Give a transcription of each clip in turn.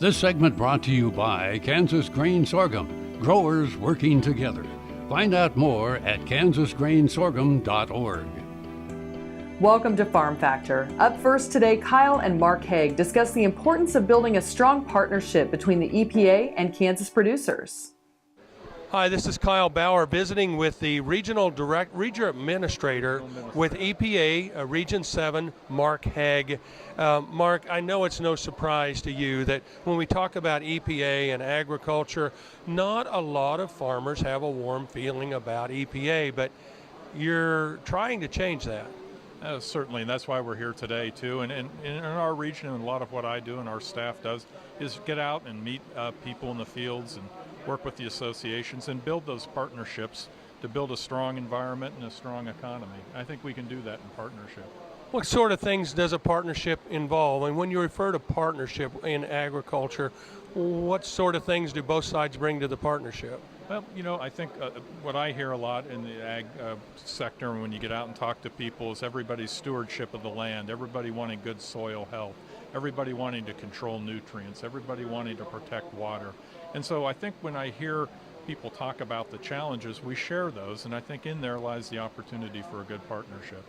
This segment brought to you by Kansas Grain Sorghum, growers working together. Find out more at kansasgrainsorghum.org. Welcome to Farm Factor. Up first today, Kyle and Mark Hague discuss the importance of building a strong partnership between the EPA and Kansas producers. Hi, this is Kyle Bauer visiting with the regional administrator with EPA Region 7, Mark Hague. Mark, I know it's no surprise to you that when we talk about EPA and agriculture, not a lot of farmers have a warm feeling about EPA, but you're trying to change that. Certainly, and that's why we're here today too. And in our region, and a lot of what I do and our staff does is get out and meet people in the fields and work with the associations and build those partnerships to build a strong environment and a strong economy. I think we can do that in partnership. What sort of things does a partnership involve? And when you refer to partnership in agriculture, what sort of things do both sides bring to the partnership? Well, you know, I think what I hear a lot in the ag sector when you get out and talk to people is everybody's stewardship of the land, everybody wanting good soil health, everybody wanting to control nutrients, everybody wanting to protect water. And so I think when I hear people talk about the challenges, we share those, and I think in there lies the opportunity for a good partnership.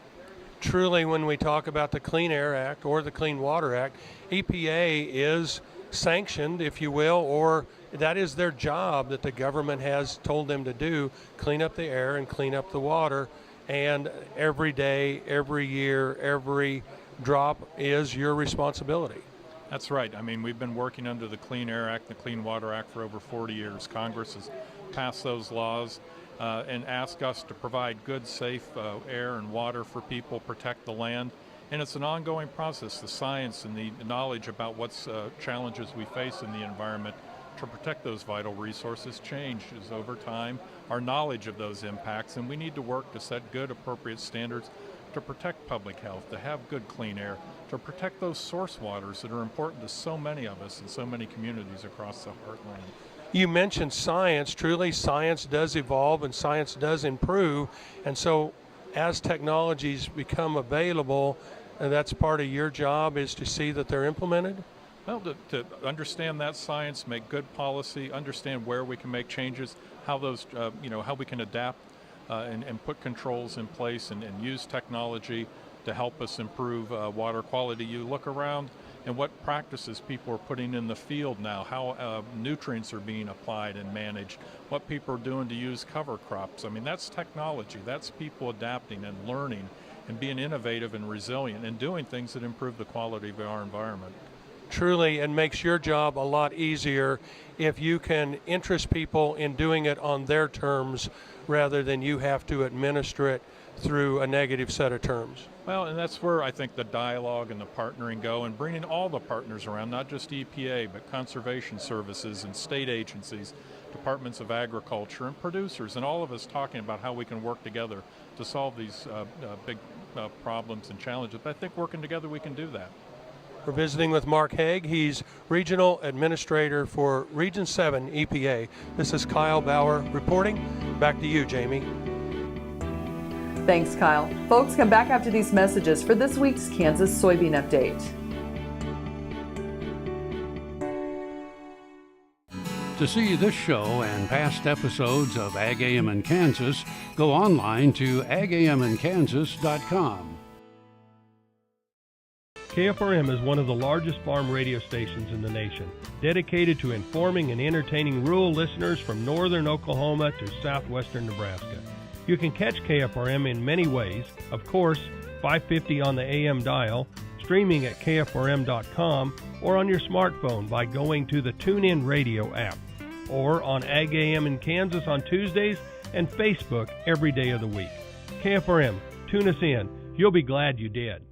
Truly, when we talk about the Clean Air Act or the Clean Water Act, EPA is sanctioned, if you will, or that is their job that the government has told them to do, clean up the air and clean up the water. And every day, every year, every drop is your responsibility. That's right. I mean, we've been working under the Clean Air Act, the Clean Water Act for over 40 years. Congress has passed those laws and asked us to provide good, safe air and water for people, protect the land. And it's an ongoing process. The science and the knowledge about what's challenges we face in the environment to protect those vital resources changes over time, our knowledge of those impacts, and we need to work to set good, appropriate standards to protect public health, to have good clean air, to protect those source waters that are important to so many of us and so many communities across the Heartland. You mentioned science. Truly, science does evolve and science does improve. And so as technologies become available, and that's part of your job, is to see that they're implemented? Well, to understand that science, make good policy, understand where we can make changes, how those, how we can adapt and put controls in place and use technology to help us improve water quality. You look around and what practices people are putting in the field now, how nutrients are being applied and managed, what people are doing to use cover crops. I mean, that's technology. That's people adapting and learning and being innovative and resilient and doing things that improve the quality of our environment. Truly, and makes your job a lot easier if you can interest people in doing it on their terms rather than you have to administer it through a negative set of terms. Well, and that's where I think the dialogue and the partnering go, and bringing all the partners around, not just EPA, but conservation services and state agencies, departments of agriculture and producers, and all of us talking about how we can work together to solve these big problems and challenges. But I think working together we can do that. We're visiting with Mark Hague. He's Regional Administrator for Region 7 EPA. This is Kyle Bauer reporting. Back to you, Jamie. Thanks, Kyle. Folks, come back after these messages for this week's Kansas Soybean Update. To see this show and past episodes of Ag AM in Kansas, go online to agamandkansas.com. KFRM is one of the largest farm radio stations in the nation, dedicated to informing and entertaining rural listeners from northern Oklahoma to southwestern Nebraska. You can catch KFRM in many ways, of course, 550 on the AM dial, streaming at kfrm.com, or on your smartphone by going to the TuneIn Radio app, or on Ag AM in Kansas on Tuesdays and Facebook every day of the week. KFRM, tune us in. You'll be glad you did.